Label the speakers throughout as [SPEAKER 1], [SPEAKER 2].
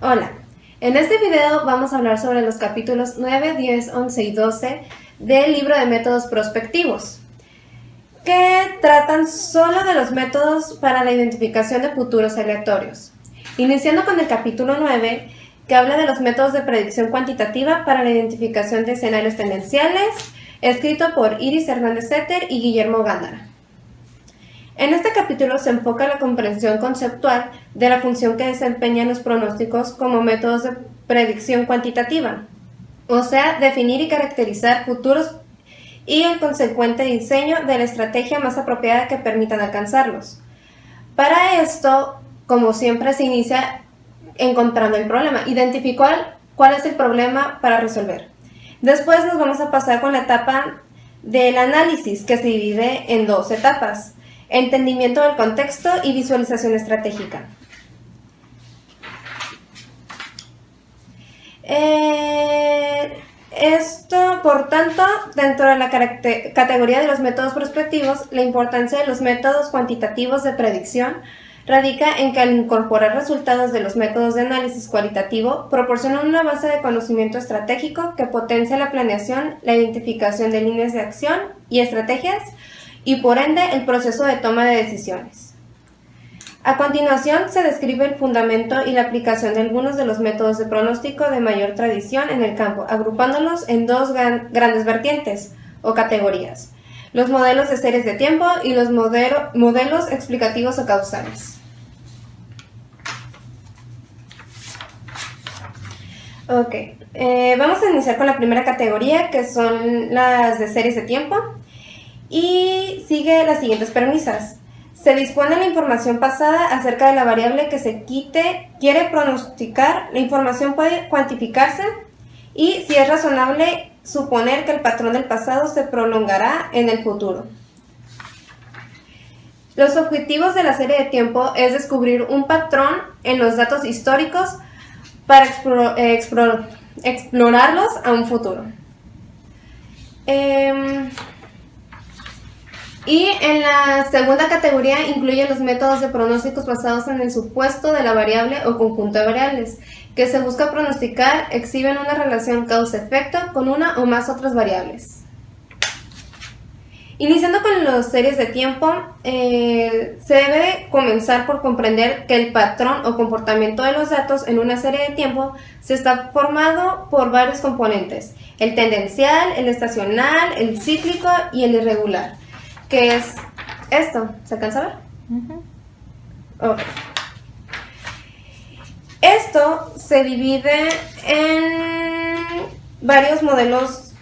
[SPEAKER 1] Hola, en este video vamos a hablar sobre los capítulos 9, 10, 11 y 12 del libro de métodos prospectivos, que tratan solo de los métodos para la identificación de futuros aleatorios. Iniciando con el capítulo 9, que habla de los métodos de predicción cuantitativa para la identificación de escenarios tendenciales, escrito por Iris Hernández Setter y Guillermo Gándara. En este capítulo se enfoca la comprensión conceptual de la función que desempeñan los pronósticos como métodos de predicción cuantitativa, o sea, definir y caracterizar futuros y el consecuente diseño de la estrategia más apropiada que permitan alcanzarlos. Para esto, como siempre, se inicia encontrando el problema, identificar cuál es el problema para resolver. Después nos vamos a pasar con la etapa del análisis, que se divide en dos etapas: entendimiento del contexto y visualización estratégica. Esto, por tanto, dentro de la categoría de los métodos prospectivos, la importancia de los métodos cuantitativos de predicción radica en que al incorporar resultados de los métodos de análisis cualitativo, proporcionan una base de conocimiento estratégico que potencia la planeación, la identificación de líneas de acción y estrategias, y por ende el proceso de toma de decisiones. A continuación se describe el fundamento y la aplicación de algunos de los métodos de pronóstico de mayor tradición en el campo, agrupándolos en dos grandes vertientes o categorías: los modelos de series de tiempo y los modelos explicativos o causales. Ok, vamos a iniciar con la primera categoría, que son las de series de tiempo. Y sigue las siguientes premisas. Se dispone la información pasada acerca de la variable que se quiere pronosticar. La información puede cuantificarse y, si es razonable, suponer que el patrón del pasado se prolongará en el futuro. Los objetivos de la serie de tiempo es descubrir un patrón en los datos históricos para explorarlos a un futuro. Y en la segunda categoría incluye los métodos de pronósticos basados en el supuesto de la variable o conjunto de variables, que se busca pronosticar exhiben una relación causa-efecto con una o más otras variables. Iniciando con las series de tiempo, se debe comenzar por comprender que el patrón o comportamiento de los datos en una serie de tiempo se está formado por varios componentes: el tendencial, el estacional, el cíclico y el irregular. ¿Qué es esto? ¿Se alcanza a ver? Okay. Esto se divide en varios modelos,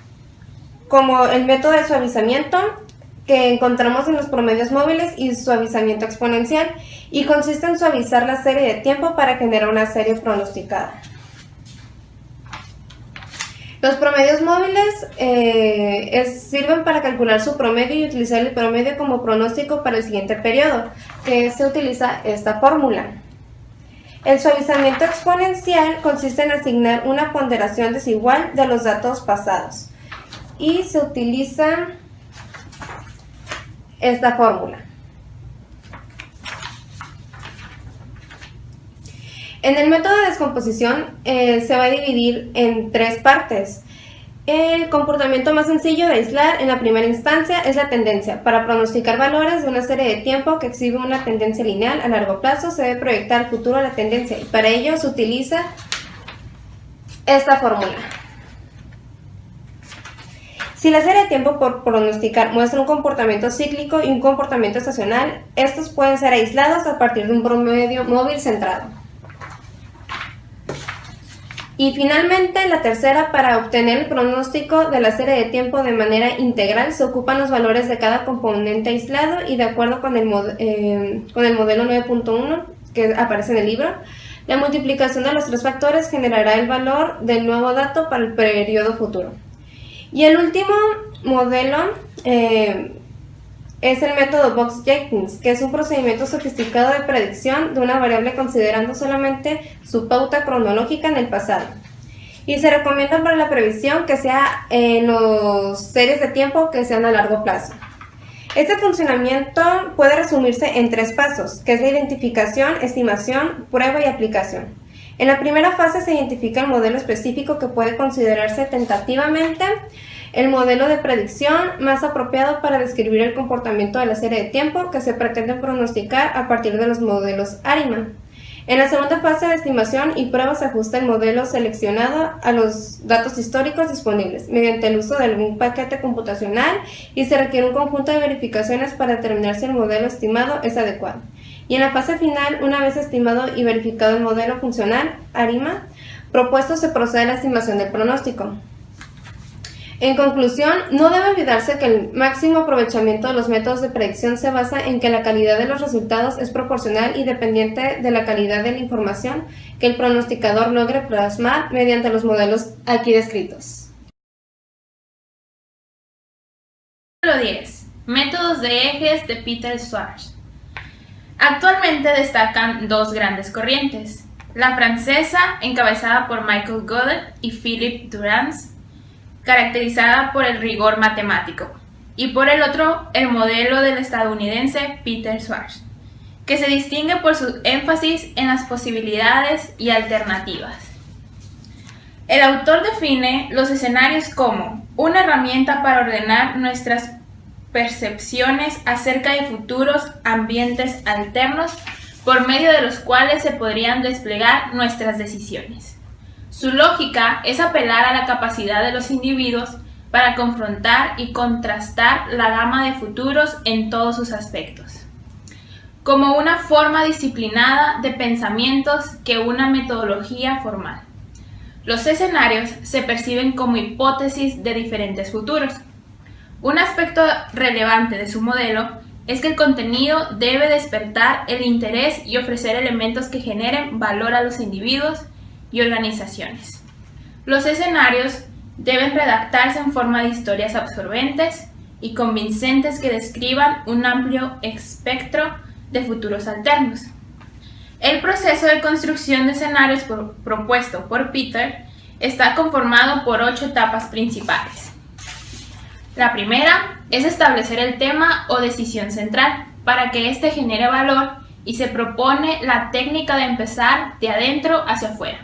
[SPEAKER 1] como el método de suavizamiento, que encontramos en los promedios móviles, y suavizamiento exponencial, y consiste en suavizar la serie de tiempo para generar una serie pronosticada. Los promedios móviles sirven para calcular su promedio y utilizar el promedio como pronóstico para el siguiente periodo, que se utiliza esta fórmula. El suavizamiento exponencial consiste en asignar una ponderación desigual de los datos pasados, y se utiliza esta fórmula. En el método de descomposición se va a dividir en tres partes. El comportamiento más sencillo de aislar en la primera instancia es la tendencia. Para pronosticar valores de una serie de tiempo que exhibe una tendencia lineal a largo plazo, se debe proyectar al futuro la tendencia, y para ello se utiliza esta fórmula. Si la serie de tiempo por pronosticar muestra un comportamiento cíclico y un comportamiento estacional, estos pueden ser aislados a partir de un promedio móvil centrado. Y finalmente, la tercera: para obtener el pronóstico de la serie de tiempo de manera integral, se ocupan los valores de cada componente aislado, y de acuerdo con el modelo 9.1 que aparece en el libro, la multiplicación de los tres factores generará el valor del nuevo dato para el periodo futuro. Y el último modelo es el método Box-Jenkins, que es un procedimiento sofisticado de predicción de una variable considerando solamente su pauta cronológica en el pasado. Y se recomienda para la previsión que sea en las series de tiempo que sean a largo plazo. Este funcionamiento puede resumirse en tres pasos, que es la identificación, estimación, prueba y aplicación. En la primera fase se identifica el modelo específico que puede considerarse tentativamente el modelo de predicción más apropiado para describir el comportamiento de la serie de tiempo que se pretende pronosticar a partir de los modelos ARIMA. En la segunda fase de estimación y prueba se ajusta el modelo seleccionado a los datos históricos disponibles mediante el uso de algún paquete computacional y se requiere un conjunto de verificaciones para determinar si el modelo estimado es adecuado. Y en la fase final, una vez estimado y verificado el modelo funcional ARIMA propuesto, se procede a la estimación del pronóstico. En conclusión, no debe olvidarse que el máximo aprovechamiento de los métodos de predicción se basa en que la calidad de los resultados es proporcional y dependiente de la calidad de la información que el pronosticador logre plasmar mediante los modelos aquí descritos.
[SPEAKER 2] Capítulo 10. Métodos de ejes de Peter Schwartz. Actualmente destacan dos grandes corrientes. La francesa, encabezada por Michael Godet y Philippe Durance, caracterizada por el rigor matemático, y por el otro, el modelo del estadounidense Peter Schwartz, que se distingue por su énfasis en las posibilidades y alternativas. El autor define los escenarios como una herramienta para ordenar nuestras percepciones acerca de futuros ambientes alternos por medio de los cuales se podrían desplegar nuestras decisiones. Su lógica es apelar a la capacidad de los individuos para confrontar y contrastar la gama de futuros en todos sus aspectos, como una forma disciplinada de pensamientos que una metodología formal. Los escenarios se perciben como hipótesis de diferentes futuros. Un aspecto relevante de su modelo es que el contenido debe despertar el interés y ofrecer elementos que generen valor a los individuos y organizaciones. Los escenarios deben redactarse en forma de historias absorbentes y convincentes que describan un amplio espectro de futuros alternos. El proceso de construcción de escenarios propuesto por Peter está conformado por 8 etapas principales. La primera es establecer el tema o decisión central para que éste genere valor y se propone la técnica de empezar de adentro hacia afuera.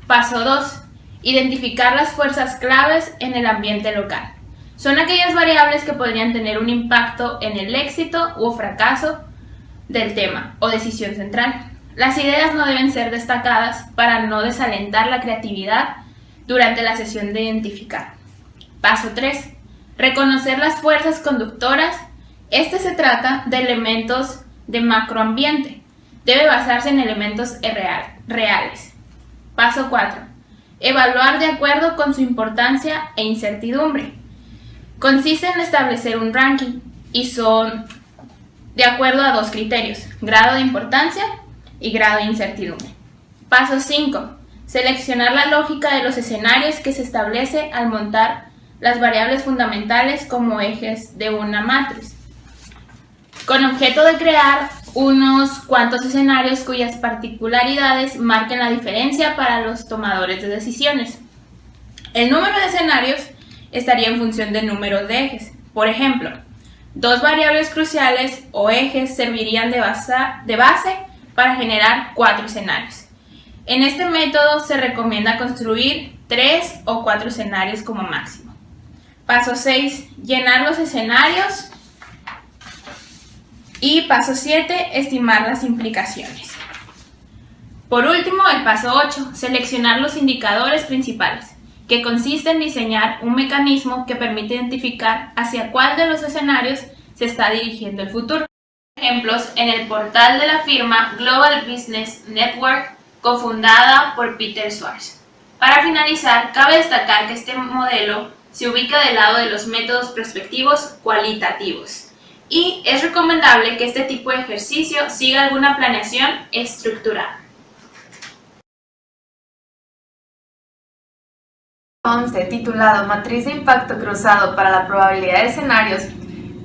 [SPEAKER 2] Paso 2. Identificar las fuerzas claves en el ambiente local. Son aquellas variables que podrían tener un impacto en el éxito o fracaso del tema o decisión central. Las ideas no deben ser destacadas para no desalentar la creatividad durante la sesión de identificar. Paso 3. Reconocer las fuerzas conductoras. Este se trata de elementos de macroambiente. Debe basarse en elementos reales. Paso 4. Evaluar de acuerdo con su importancia e incertidumbre. Consiste en establecer un ranking y son de acuerdo a 2 criterios, grado de importancia y grado de incertidumbre. Paso 5. Seleccionar la lógica de los escenarios que se establece al montar las variables fundamentales como ejes de una matriz, con objeto de crear unos cuantos escenarios cuyas particularidades marquen la diferencia para los tomadores de decisiones. El número de escenarios estaría en función del número de ejes. Por ejemplo, 2 variables cruciales o ejes servirían de base para generar 4 escenarios. En este método se recomienda construir 3 o 4 escenarios como máximo. Paso 6. Llenar los escenarios. Y paso 7, estimar las implicaciones. Por último, el paso 8, seleccionar los indicadores principales, que consiste en diseñar un mecanismo que permite identificar hacia cuál de los escenarios se está dirigiendo el futuro. Ejemplos en el portal de la firma Global Business Network, cofundada por Peter Schwartz. Para finalizar, cabe destacar que este modelo se ubica del lado de los métodos prospectivos cualitativos. Y es recomendable que este tipo de ejercicio siga alguna planeación estructurada.
[SPEAKER 3] 11, titulado Matriz de impacto cruzado para la probabilidad de escenarios,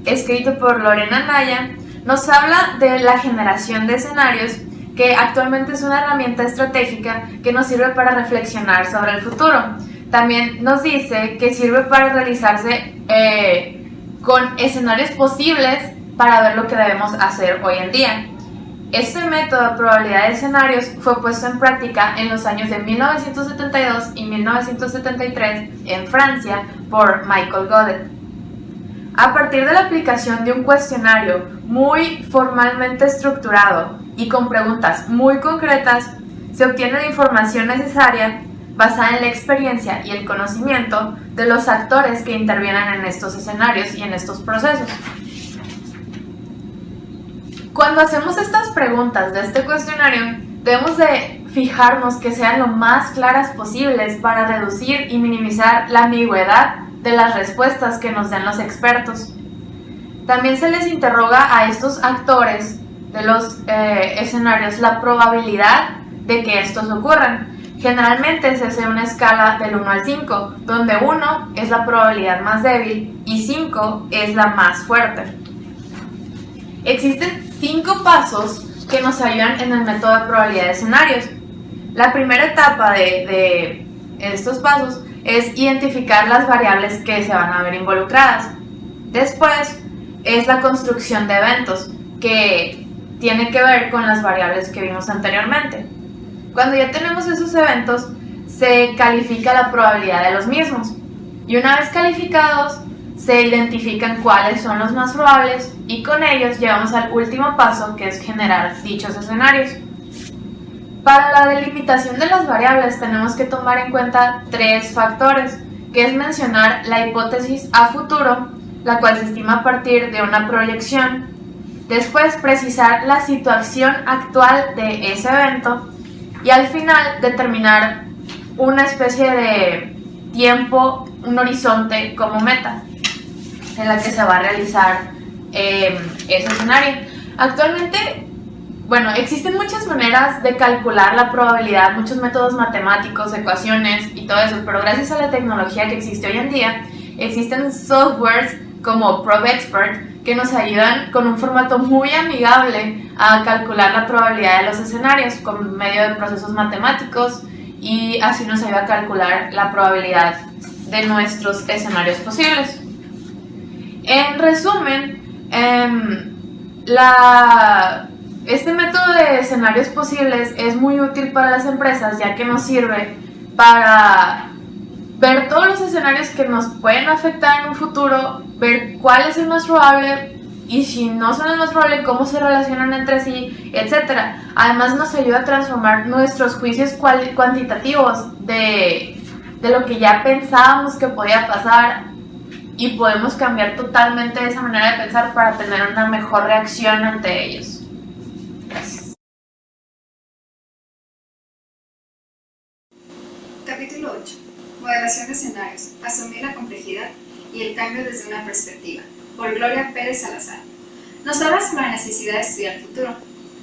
[SPEAKER 3] escrito por Lorena Naya, nos habla de la generación de escenarios, que actualmente es una herramienta estratégica que nos sirve para reflexionar sobre el futuro. También nos dice que sirve para realizarse con escenarios posibles para ver lo que debemos hacer hoy en día. Este método de probabilidad de escenarios fue puesto en práctica en los años de 1972 y 1973 en Francia por Michael Godet. A partir de la aplicación de un cuestionario muy formalmente estructurado y con preguntas muy concretas, se obtiene la información necesaria basada en la experiencia y el conocimiento de los actores que intervienen en estos escenarios y en estos procesos. Cuando hacemos estas preguntas de este cuestionario, debemos de fijarnos que sean lo más claras posibles para reducir y minimizar la ambigüedad de las respuestas que nos den los expertos. También se les interroga a estos actores de los escenarios la probabilidad de que estos ocurran. Generalmente se hace una escala del 1 al 5, donde 1 es la probabilidad más débil y 5 es la más fuerte. Existen 5 pasos que nos ayudan en el método de probabilidad de escenarios. La primera etapa de estos pasos es identificar las variables que se van a ver involucradas. Después es la construcción de eventos, que tiene que ver con las variables que vimos anteriormente. Cuando ya tenemos esos eventos, se califica la probabilidad de los mismos. Y una vez calificados, se identifican cuáles son los más probables y con ellos llegamos al último paso, que es generar dichos escenarios. Para la delimitación de las variables tenemos que tomar en cuenta 3 factores, que es mencionar la hipótesis a futuro, la cual se estima a partir de una proyección. Después precisar la situación actual de ese evento y al final determinar una especie de tiempo, un horizonte como meta en la que se va a realizar ese escenario. Actualmente, existen muchas maneras de calcular la probabilidad, muchos métodos matemáticos, ecuaciones y todo eso, pero gracias a la tecnología que existe hoy en día, existen softwares como ProbExpert que nos ayudan con un formato muy amigable a calcular la probabilidad de los escenarios con medio de procesos matemáticos, y así nos ayuda a calcular la probabilidad de nuestros escenarios posibles. En resumen, este método de escenarios posibles es muy útil para las empresas, ya que nos sirve para ver todos los escenarios que nos pueden afectar en un futuro, ver cuál es el más probable y si no son el más probable, cómo se relacionan entre sí, etc. Además nos ayuda a transformar nuestros juicios cuantitativos de lo que ya pensábamos que podía pasar, y podemos cambiar totalmente esa manera de pensar para tener una mejor reacción ante ellos. Gracias.
[SPEAKER 4] Capítulo 8. Modelación de escenarios. Asumir la complejidad y el cambio desde una perspectiva. Por Gloria Pérez Salazar. Nos habla sobre la necesidad de estudiar el futuro.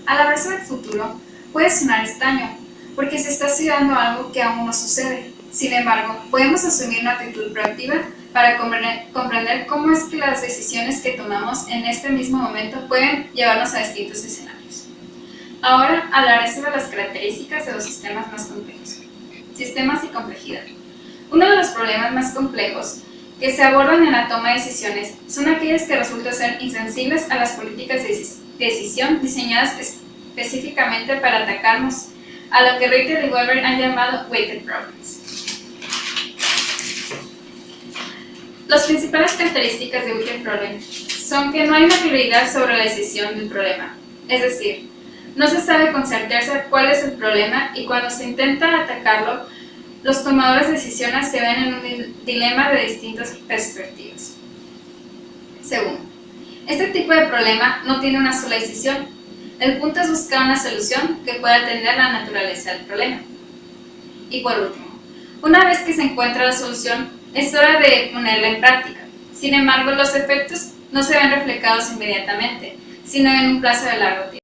[SPEAKER 4] Al hablar sobre el futuro, puede sonar extraño, porque se está estudiando algo que aún no sucede. Sin embargo, podemos asumir una actitud proactiva para comprender cómo es que las decisiones que tomamos en este mismo momento pueden llevarnos a distintos escenarios. Ahora hablaré sobre las características de los sistemas más complejos. Sistemas y complejidad. Uno de los problemas más complejos que se abordan en la toma de decisiones son aquellas que resultan ser insensibles a las políticas de decisión diseñadas específicamente para atacarnos, a lo que Ritter y Weber han llamado weighted problems. Las principales características de weighted problem son que no hay una prioridad sobre la decisión del problema, es decir, no se sabe con certeza cuál es el problema, y cuando se intenta atacarlo, los tomadores de decisiones se ven en un dilema de distintas perspectivas. Segundo, este tipo de problema no tiene una sola decisión. El punto es buscar una solución que pueda atender la naturaleza del problema. Y por último, una vez que se encuentra la solución, es hora de ponerla en práctica. Sin embargo, los efectos no se ven reflejados inmediatamente, sino en un plazo de largo tiempo.